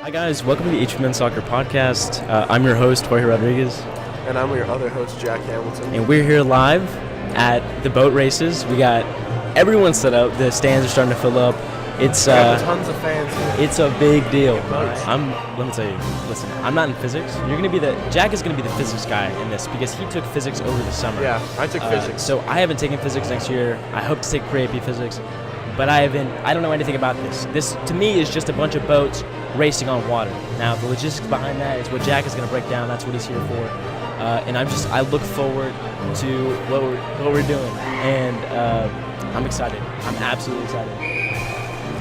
Hi guys, welcome to the HB Men's Soccer Podcast. I'm your host, Jorge Rodriguez. And I'm your other host, Jack Hamilton. And we're here live at the boat races. We got everyone set up. The stands are starting to fill up. It's tons of fans here. It's a big deal. Let me tell you, listen, I'm not in physics. Jack is gonna be the physics guy in this because he took physics over the summer. Yeah, I took physics. So I haven't taken physics next year. I hope to take pre-AP physics. But I don't know anything about this. This, to me, is just a bunch of boats racing on water. Now, the logistics behind that is what Jack is going to break down. That's what he's here for. And I look forward to what we're doing. And I'm excited. I'm absolutely excited.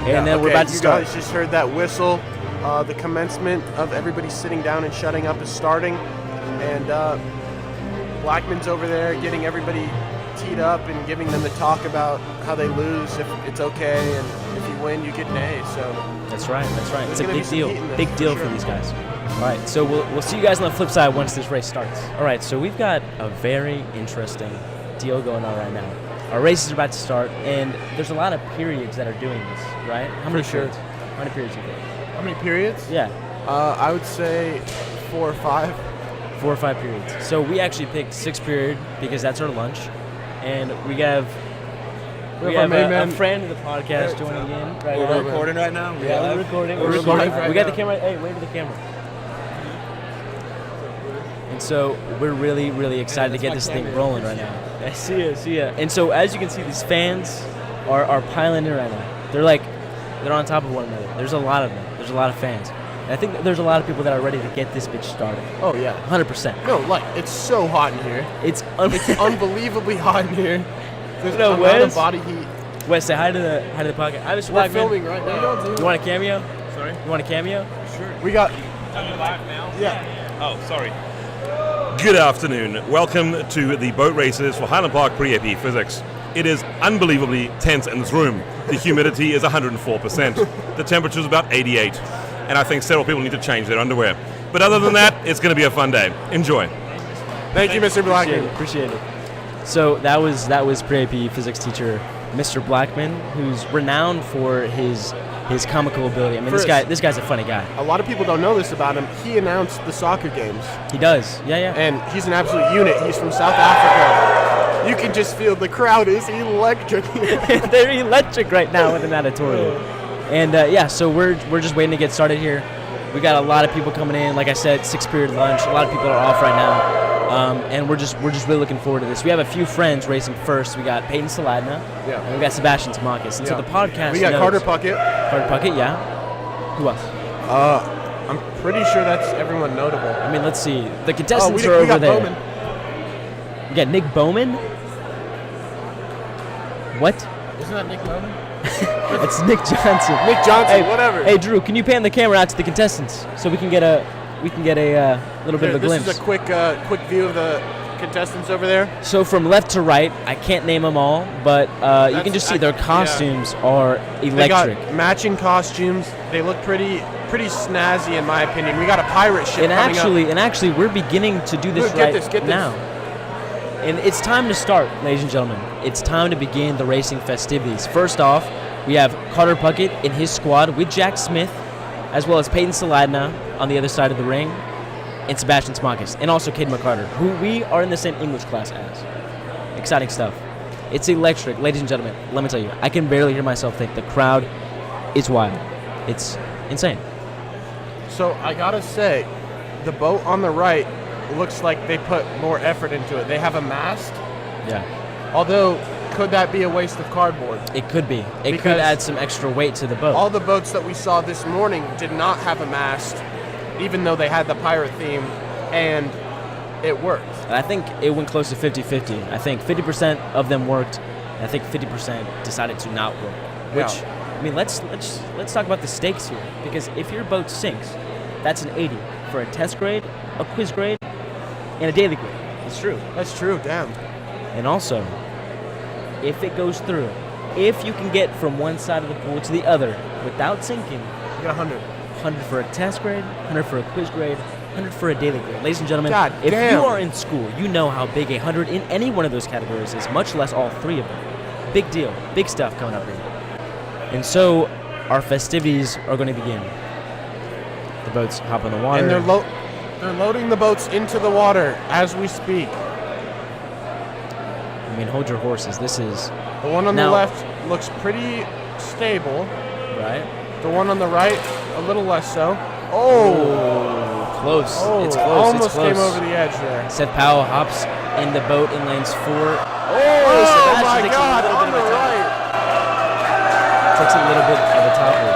And then we're about to start. You guys just heard that whistle. The commencement of everybody sitting down and shutting up is starting. And Blackman's over there getting everybody teed up and giving them the talk about how they lose, if it's okay, and if you win, you get an A. So that's right. It's a big deal for these guys. All right, so we'll see you guys on the flip side once this race starts. All right, so we've got a very interesting deal going on right now. Our race is about to start, and there's a lot of periods that are doing this, right? How many periods? How many periods do you think? How many periods? Yeah. I would say 4 or 5. 4 or 5 periods. So we actually picked 6 period because that's our lunch. And we have a friend of the podcast joining in. Right We're recording right now? Yeah, we're recording. We're recording right We got now. the camera. Hey, wave to the camera. And so we're really, really excited to get this thing rolling right now. I see ya. And so as you can see, these fans are piling in right now. They're on top of one another. There's a lot of them. There's a lot of fans. And I think that there's a lot of people that are ready to get this bitch started. Oh, yeah. 100%. No, it's so hot in here. It's unbelievably hot in here. There's No, a lot of Wes? body heat. Wes, say hi to the podcast. Hi, Mr. We're Blackman. filming right now. You want a cameo? Sorry? You want a cameo? Sure. We got... Are you live now? Yeah. Oh, sorry. Good afternoon. Welcome to the boat races for Highland Park Pre-AP Physics. It is unbelievably tense in this room. The humidity is 104%. The temperature is about 88. And I think several people need to change their underwear. But other than that, it's going to be a fun day. Enjoy. Thank you, Mr. Blackman. Appreciate it. So that was pre-AP physics teacher Mr. Blackman, who's renowned for his comical ability. I mean, this guy's a funny guy. A lot of people don't know this about him. He announced the soccer games. He does. Yeah. And he's an absolute unit. He's from South Africa. You can just feel the crowd is electric. They're electric right now with an editorial. And so we're just waiting to get started here. We got a lot of people coming in. Like I said, 6 period lunch. A lot of people are off right now, and we're just really looking forward to this. We have a few friends racing first. We got Peyton Saladna, and we got Sebastian Tamakis. And so the podcast. We got Carter Puckett. Yeah. Who else? I'm pretty sure that's everyone notable. I mean, let's see. The contestants are we over got there. Bowman. We got Nick Bowman. What? Isn't that Nick Bowman? It's Nick Johnson. Nick Johnson, whatever. Hey, Drew, can you pan the camera out to the contestants so we can get a little bit of a glimpse? This is a quick view of the contestants over there. So from left to right, I can't name them all, but you can just see their costumes are electric. They got matching costumes. They look pretty snazzy in my opinion. We got a pirate ship coming up. And actually, we're beginning to do this Get now. And it's time to start, ladies and gentlemen. It's time to begin the racing festivities. First off, we have Carter Puckett in his squad with Jack Smith, as well as Peyton Saladna on the other side of the ring, and Sebastian Tamakis, and also Caden McCarter, who we are in the same English class as. Exciting stuff. It's electric. Ladies and gentlemen, let me tell you, I can barely hear myself think. The crowd is wild. It's insane. So I gotta say, the boat on the right looks like they put more effort into it. They have a mast. Yeah. Although, could that be a waste of cardboard? It could be. It could add some extra weight to the boat. All the boats that we saw this morning did not have a mast, even though they had the pirate theme, and it worked. And I think it went close to 50-50. I think 50% of them worked, and I think 50% decided to not work. Which, I mean, let's talk about the stakes here. Because if your boat sinks, that's an 80 for a test grade, a quiz grade, and a daily grade. It's true. That's true, damn. And also, if it goes through, if you can get from one side of the pool to the other without sinking, You got 100. 100 for a test grade, 100 for a quiz grade, 100 for a daily grade. Ladies and gentlemen, God if damn. you are in school, you know how big 100 in any one of those categories is, much less all 3 of them. Big deal. Big stuff coming up here. And so, our festivities are going to begin. The boats hop in the water. And they're loading the boats into the water as we speak. I mean, hold your horses. This is The one on the Now- left looks pretty stable. right. The one on the right, a little less so. Oh, Close. oh, It's close. almost It's close. came over the edge there. Seth Powell hops in the boat in lanes 4. Oh Sebastian my takes a God, little on bit the of a top. right. Takes a little bit of a topple.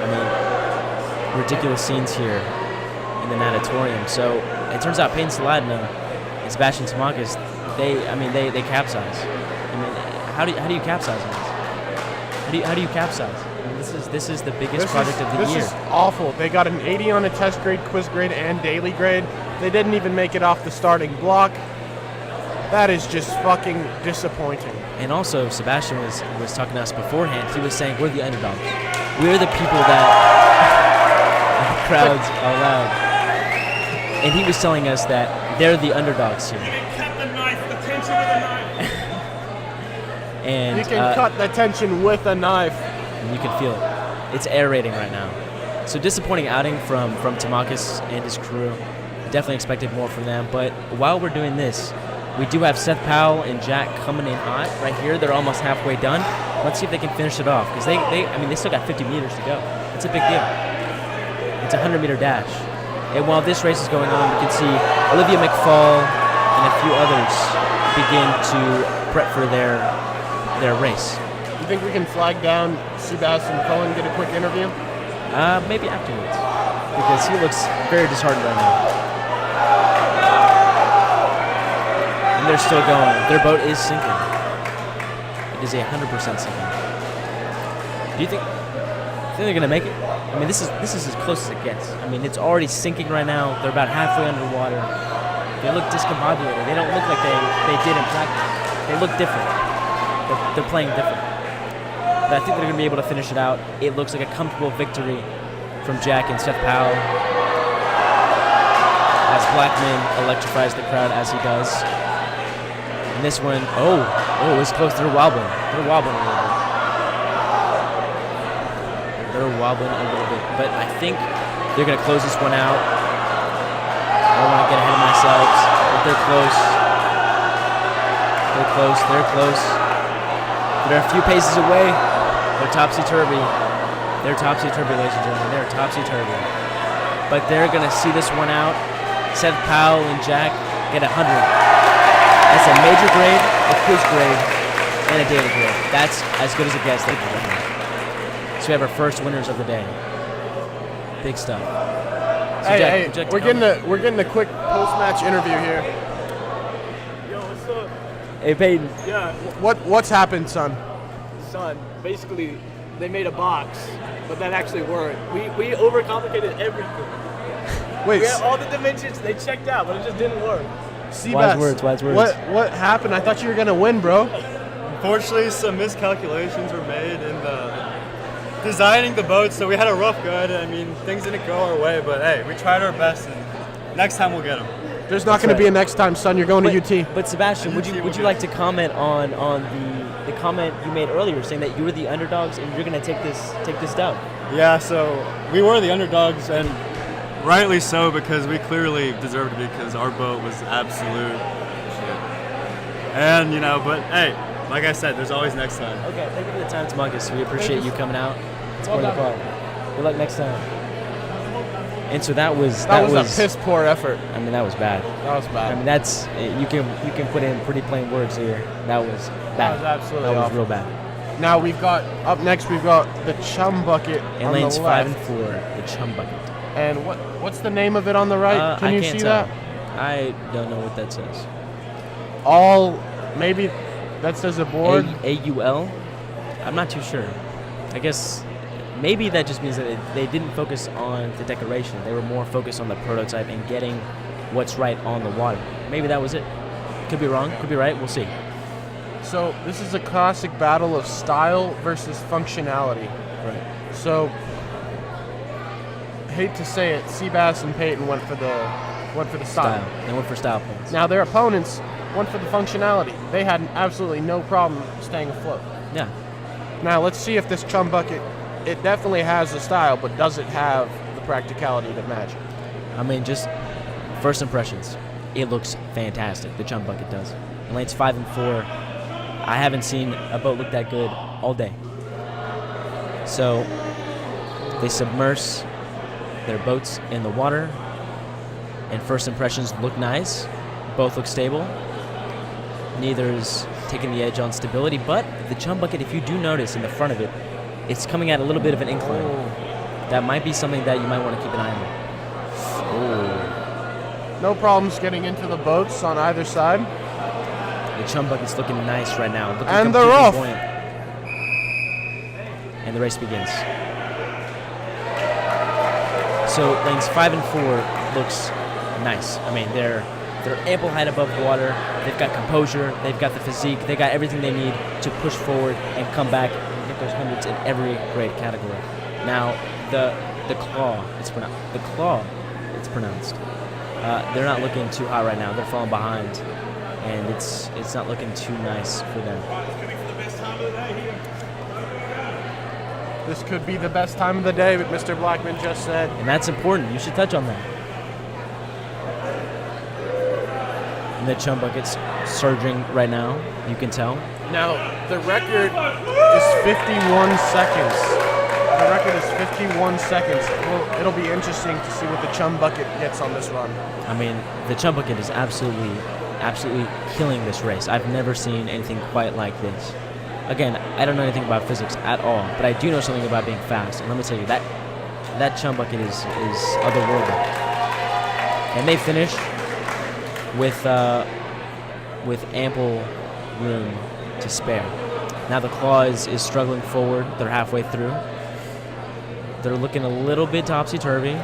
I mean, ridiculous scenes here in the natatorium. So it turns out Peyton Saladna and Sebastian Tamakis, they capsize. I mean, how do you capsize on this? How do you capsize? I mean, this is the biggest project of the year. This is awful. They got an 80 on a test grade, quiz grade, and daily grade. They didn't even make it off the starting block. That is just fucking disappointing. And also, Sebastian was talking to us beforehand. He was saying, we're the underdogs. We're the people that the crowds are loud. And he was telling us that they're the underdogs here. Cut the knife, the tension with a knife. And You can cut the tension with a knife. and you can feel it. It's aerating right now. So disappointing outing from Tamakis and his crew. Definitely expected more from them. But while we're doing this, we do have Seth Powell and Jack coming in hot right here. They're almost halfway done. Let's see if they can finish it off because they still got 50 meters to go. It's a big deal. It's a 100-meter dash. And while this race is going on, we can see Olivia McFall and a few others begin to prep for their race. You think we can flag down Sebastian Cohen and get a quick interview? Maybe afterwards because he looks very disheartened right now. And they're still going. Their boat is sinking. It is 100% sinking. Do you think they're gonna make it? I mean, this is as close as it gets. I mean, it's already sinking right now. They're about halfway underwater. They look discombobulated. They don't look like they did in practice. They look different. They're playing different. But I think they're gonna be able to finish it out. It looks like a comfortable victory from Jack and Seth Powell as Blackman electrifies the crowd as he does. And this one, it's close. They're wobbling. They're wobbling a little bit. But I think they're going to close this one out. I don't want to get ahead of myself, but they're close. They're close. They're a few paces away. They're topsy-turvy. Ladies and gentlemen. They're topsy-turvy. But they're going to see this one out. Seth Powell and Jack get 100. That's a major grade, a quiz grade, and a daily grade. That's as good as it gets. So we have our first winners of the day. Big stuff. So Hey, Jack, we're getting a quick post-match interview here. Yo, what's up? Hey, Peyton. Yeah, What's happened, son? son, basically, they made a box, but that actually worked. We overcomplicated everything. Wait, We had all the dimensions, they checked out, but it just didn't work. Seabass, Wise words. What happened? I thought you were gonna win, bro. Unfortunately, some miscalculations were made in the designing the boat, so we had a rough go at it. I mean, things didn't go our way, but hey, we tried our best, and next time we'll get them. There's not gonna be a next time, son. You're going to UT. But Sebastian, would UT you will be- like to comment on the comment you made earlier, saying that you were the underdogs and you're going to take this down? Yeah, so we were the underdogs, and rightly so, because we clearly deserved it because our boat was absolute shit. And, but hey, like I said, there's always next time. Okay, thank you for the time, Tamakis. We appreciate you coming out. It's part of the pod. Good luck next time. And so that was That was a piss poor effort. I mean, that was bad. That was I bad. mean, that's you can put in pretty plain words here. That was bad. That was absolutely That was awful. real bad. Now we've got up next. We've got the chum bucket And on lanes the 5 left. and 4, the chum bucket. And what's the name of it on the right? Can I you can't see tell. that? I don't know what that says. Maybe that says a board. AUL? I'm not too sure. I guess maybe that just means that they didn't focus on the decoration. They were more focused on the prototype and getting what's right on the water. Maybe that was it. Could be wrong. Could be right. We'll see. So this is a classic battle of style versus functionality. Right. So, hate to say it, Seabass and Peyton went for the style. They went for style points. Now their opponents went for the functionality. They had absolutely no problem staying afloat. Yeah. Now let's see if this chum bucket, it definitely has the style, but does it have the practicality to match it? I mean, just first impressions. It looks fantastic. The chum bucket does. In lanes 5 and 4, I haven't seen a boat look that good all day. So they submerge their boats in the water, and first impressions look nice. Both look stable. Neither is taking the edge on stability, but the chum bucket, if you do notice in the front of it, it's coming at a little bit of an incline. That might be something that you might want to keep an eye on. No problems getting into the boats on either side. The chum bucket's looking nice right now. Looking And they're completely off. buoyant. And the race begins. So lanes 5 and 4 looks nice. I mean, they're ample height above water. They've got composure. They've got the physique. They got everything they need to push forward and come back and get those hundreds in every grade category. Now, the claw, it's pronounced. They're not looking too hot right now. They're falling behind, and it's not looking too nice for them. This could be the best time of the day, but Mr. Blackman just said. And that's important. You should touch on that. And the chum bucket's surging right now. You can tell. Now, the record is 51 seconds. The record is 51 seconds. Well, it'll be interesting to see what the chum bucket gets on this run. I mean, the chum bucket is absolutely killing this race. I've never seen anything quite like this. Again, I don't know anything about physics at all, but I do know something about being fast. And let me tell you, that chum bucket is otherworldly. And they finish with ample room to spare. Now the claw is struggling forward. They're halfway through. They're looking a little bit topsy-turvy.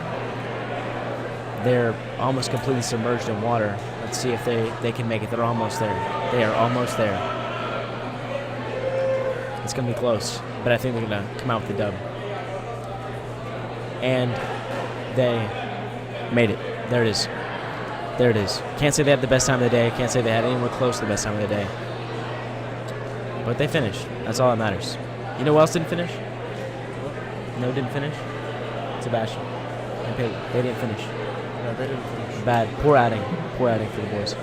They're almost completely submerged in water. Let's see if they can make it. They're almost there. They are almost there. It's going to be close, but I think they're going to come out with the dub. And they made it. There it is. There it is. Can't say they had the best time of the day. Can't say they had anywhere close to the best time of the day. But they finished. That's all that matters. You know who else didn't finish? No, didn't finish? Sebastian and Peyton. They didn't finish. No, they didn't finish. Bad. Poor adding. Poor adding for the boys.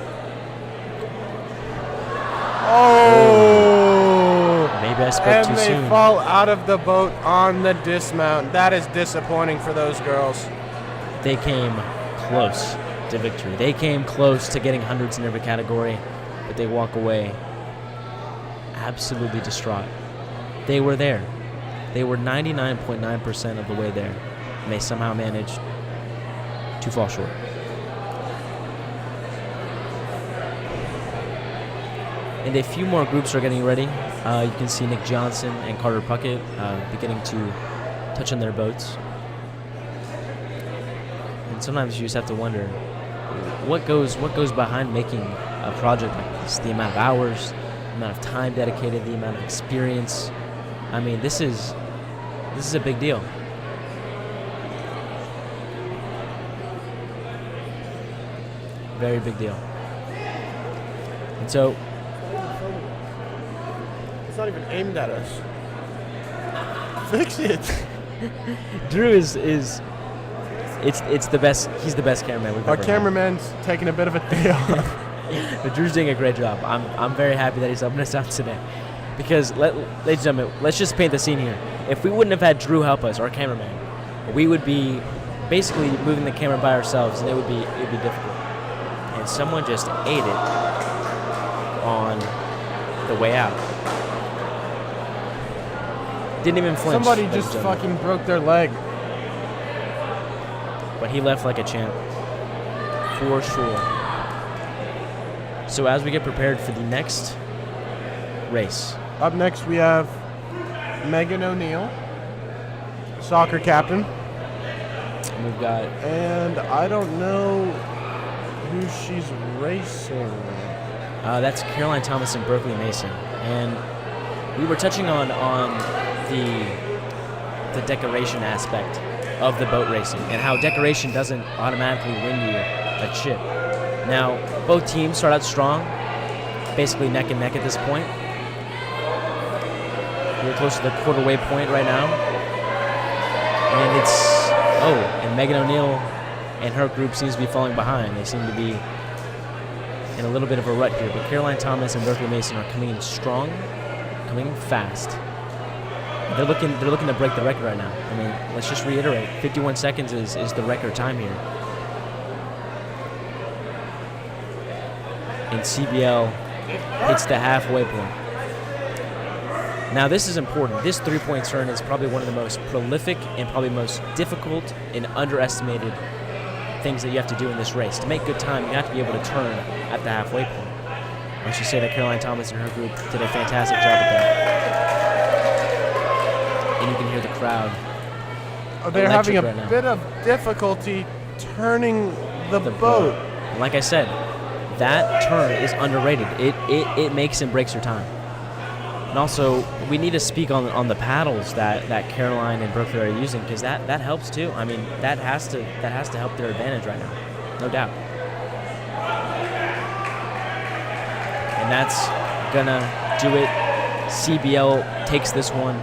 Oh! Maybe I spoke And too they soon. fall out of the boat on the dismount. That is disappointing for those girls. They came close to victory. They came close to getting hundreds in every category, but they walk away absolutely distraught. They were there. They were 99.9% of the way there, and they somehow managed to fall short. And a few more groups are getting ready. You can see Nick Johnson and Carter Puckett beginning to touch on their boats. And sometimes you just have to wonder what goes behind making a project like this. The amount of hours, the amount of time dedicated, the amount of experience. I mean, this is a big deal. Very big deal. And so It's not even aimed at us. Fix it. Drew is it's the best. He's the best cameraman we've Our ever had. cameraman's taking a bit of a day off. But Drew's doing a great job. I'm very happy that he's helping us out today. Because, ladies and gentlemen, let's just paint the scene here. If we wouldn't have had Drew help us, our cameraman, we would be basically moving the camera by ourselves, and it would be difficult. And someone just ate it on the way out. Didn't even flinch. Somebody ladies and just gentlemen. fucking broke their leg. But he left like a champ, for sure. So as we get prepared for the next race, Up next, we have Megan O'Neill, soccer captain. we've got And I don't know who she's racing. that's Caroline Thomas and Berkeley Mason. And we were touching on the decoration aspect of the boat racing and how decoration doesn't automatically win you a chip. Now, both teams start out strong, basically neck and neck at this point. We're close to the quarter way point right now. And and Megan O'Neill and her group seems to be falling behind. They seem to be in a little bit of a rut here. But Caroline Thomas and Berkeley Mason are coming in strong, coming in fast. They're looking to break the record right now. I mean, let's just reiterate, 51 seconds is the record time here. And CBL hits the halfway point. Now this is important. This three-point turn is probably one of the most prolific and probably most difficult and underestimated things that you have to do in this race. To make good time, you have to be able to turn at the halfway point. I should say that Caroline Thomas and her group did a fantastic job at that. And you can hear the crowd. They're having a right now. bit of difficulty turning the boat. And like I said, that turn is underrated. It makes and breaks your time. And also, we need to speak on the paddles that Caroline and Berkeley are using, because that helps too. I mean, that has to help their advantage right now, no doubt. And that's gonna do it. CBL takes this one.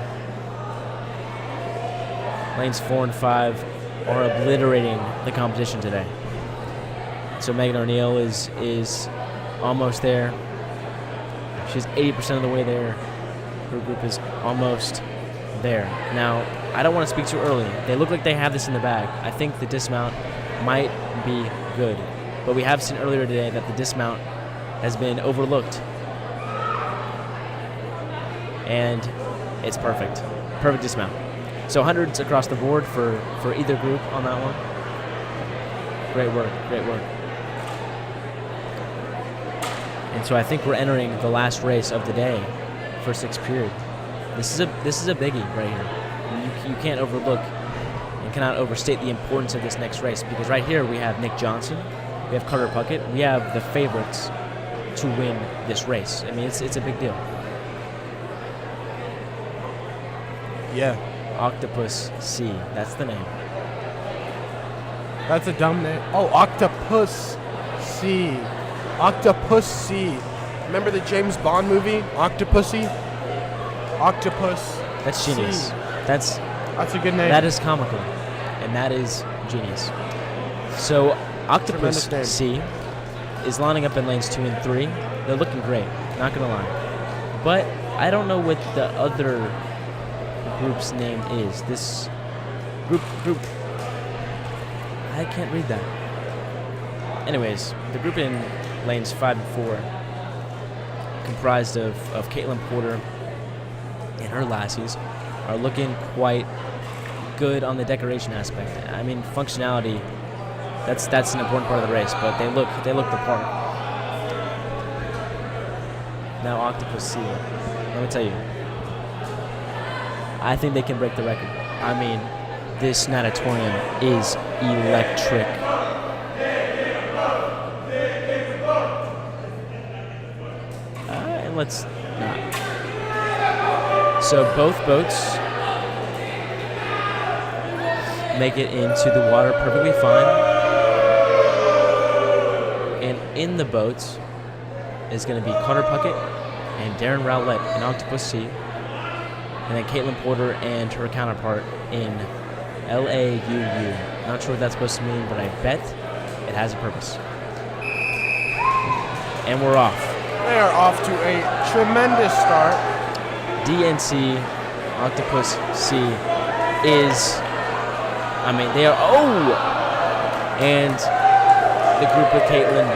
Lanes 4 and 5 are obliterating the competition today. So Megan O'Neill is almost there. She's 80% of the way there. Her group is almost there. Now, I don't want to speak too early. They look like they have this in the bag. I think the dismount might be good. But we have seen earlier today that the dismount has been overlooked. And it's perfect. Perfect dismount. So hundreds across the board for either group on that one. Great work, great work. And so I think we're entering the last race of the day for sixth period. This is a biggie right here. You can't overlook and cannot overstate the importance of this next race, because right here we have Nick Johnson, we have Carter Puckett, we have the favorites to win this race. I mean, it's a big deal. Yeah. Octopus C, that's the name. That's a dumb name. Oh, Octopus C. Octopus C. Remember the James Bond movie, Octopussy? Octopus. That's genius. C. That's a good name. That is comical, and that is genius. So Octopus Tremendous C is lining up in lanes 2 and 3. They're looking great, not gonna lie. But I don't know what the other group's name is. This group. I can't read that. Anyways, the group in lanes 5 and 4, comprised of Caitlin Porter and her lassies, are looking quite good on the decoration aspect. I mean, functionality, that's an important part of the race, but they look the part. Now Octopus C, let me tell you, I think they can break the record. I mean, this natatorium is electric. And let's not. So both boats make it into the water perfectly fine. And in the boats is going to be Carter Puckett and Darren Rowlett in Octopus C. And then Caitlin Porter and her counterpart in LAUU. Not sure what that's supposed to mean, but I bet it has a purpose. And we're off. They are off to a tremendous start. DNC Octopus C is, I mean, they are, and the group with Caitlin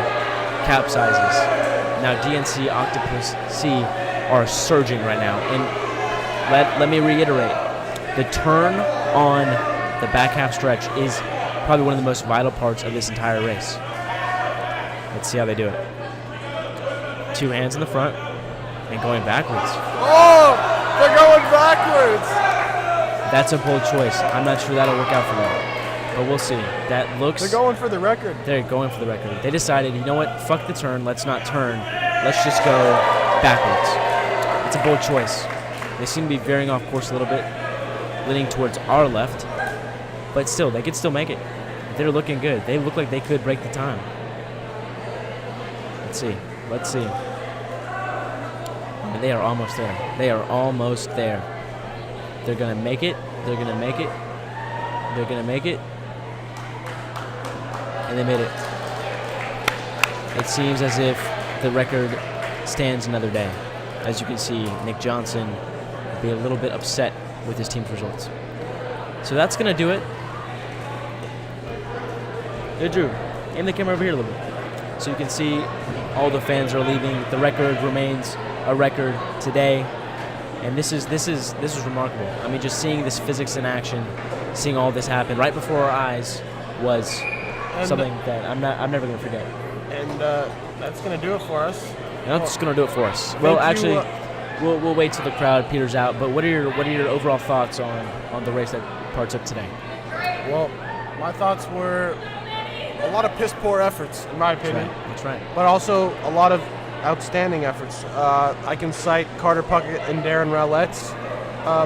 capsizes. Now DNC Octopus C are surging right now. And let me reiterate, the turn on the back half stretch is probably one of the most vital parts of this entire race. Let's see how they do it. 2 hands in the front and going backwards. Oh, they're going backwards. That's a bold choice. I'm not sure that'll work out for them, but we'll see. That looks. They're going for the record. They're going for the record. They decided, you know what? Fuck the turn. Let's not turn. Let's just go backwards. It's a bold choice. They seem to be veering off course a little bit, leaning towards our left, but still, they could still make it. They're looking good. They look like they could break the time. Let's see. And And they are almost there. They are almost there. They're going to make it. They're going to make it. They're going to make it. And they made it. It seems as if the record stands another day. As you can see, Nick Johnson will be a little bit upset with his team's results. So that's going to do it. Hey, Drew, aim the camera over here a little bit. So you can see all the fans are leaving. The record remains a record today. And this is remarkable. I mean, just seeing this physics in action, seeing all this happen right before our eyes was something that I'm never going to forget. And that's going to do it for us. And that's going to do it for us. Well, actually, we'll wait till the crowd peters out. But what are your overall thoughts on the race that partook today? Well, my thoughts were a lot of piss poor efforts, in my opinion. That's right. But also a lot of outstanding efforts. I can cite Carter Puckett and Darren Rowlett's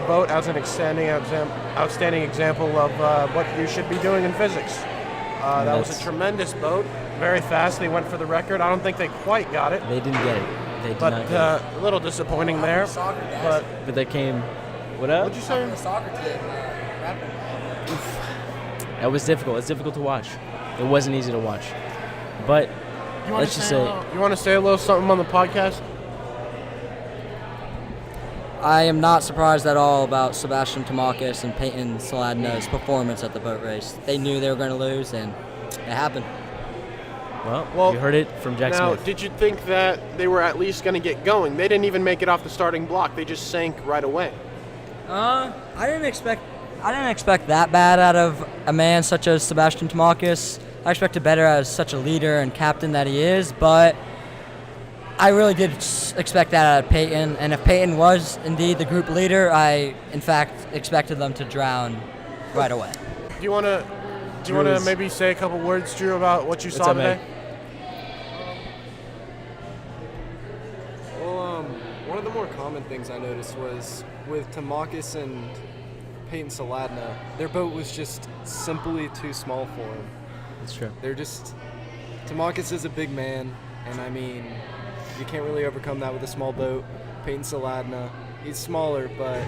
boat as an outstanding example of what you should be doing in physics. That was a tremendous boat, very fast. They went for the record. I don't think they quite got it. They didn't get it. They did not get it. A little disappointing there. But they came. What up? What'd you say? The soccer team, It was difficult. It's difficult to watch. It wasn't easy to watch. But let's just say. You want to say a little something on the podcast? I am not surprised at all about Sebastian Tamakis and Peyton Saladino's performance at the boat race. They knew they were going to lose, and it happened. Well, you heard it from Jack Now, Smith. did you think that they were at least going to get going? They didn't even make it off the starting block. They just sank right away. I didn't expect that bad out of a man such as Sebastian Tamakis. I expected better as such a leader and captain that he is, but I really did expect that out of Peyton. And if Peyton was indeed the group leader, I in fact expected them to drown right away. Do you want to maybe say a couple words, Drew, about what you saw up, today? man? Well, one of the more common things I noticed was with Tamakis and Peyton Saladna, their boat was just simply too small for him. That's true. They're just... Tamakis is a big man, and I mean, you can't really overcome that with a small boat. Peyton Saladna, he's smaller, but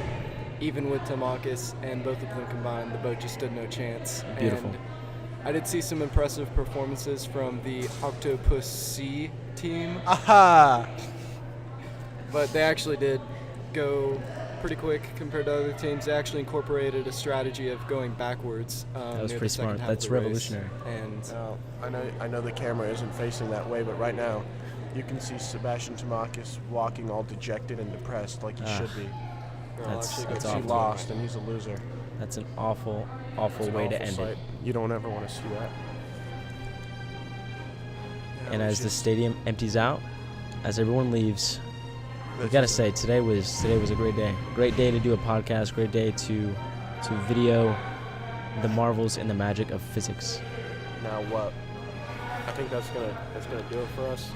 even with Tamakis and both of them combined, the boat just stood no chance. Beautiful. And I did see some impressive performances from the Octopus Sea team. Aha! But they actually did go pretty quick compared to other teams. They actually incorporated a strategy of going backwards. That was near pretty the second smart. half That's of the race. revolutionary. And I know the camera isn't facing that way, but right now you can see Sebastian Tamakis walking all dejected and depressed like he should be. That's He awful. lost and he's a loser. That's an awful, awful way to end it. You don't ever want to see that. And as the stadium empties out, as everyone leaves, we gotta say today was a great day. Great day to do a podcast. Great day to video the marvels and the magic of physics. Now what? I think that's gonna do it for us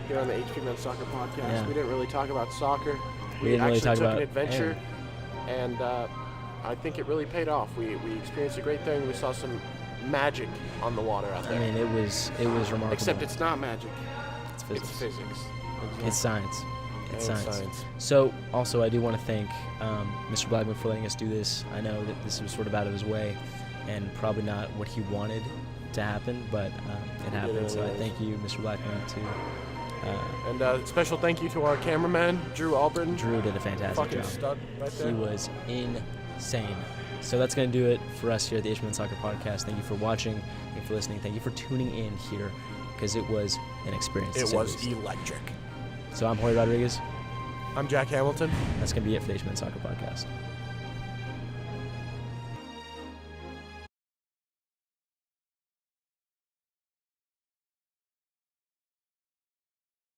here on the HP Men's Soccer Podcast. Yeah. We didn't really talk about soccer. We didn't really actually talk took about an adventure, and I think it really paid off. We experienced a great thing. We saw some magic on the water out I there. mean, it was remarkable. Except it's not magic. it's physics. It's physics. It's science. It's And science. So, also, I do want to thank Mr. Blackman for letting us do this. I know that this was sort of out of his way, and probably not what he wanted to happen, but it happened. So I anyways. thank you, Mr. Blackman, And special thank you to our cameraman, Drew Albritton. Drew did a fantastic Fucking job. stud right there. He was insane. So that's going to do it for us here at the Ishman Soccer Podcast. Thank you for watching. Thank you for listening. Thank you for tuning in here, because it was an experience. to It say the was least. electric. So I'm Jorge Rodriguez. I'm Jack Hamilton. That's going to be it for the Ishman Soccer Podcast.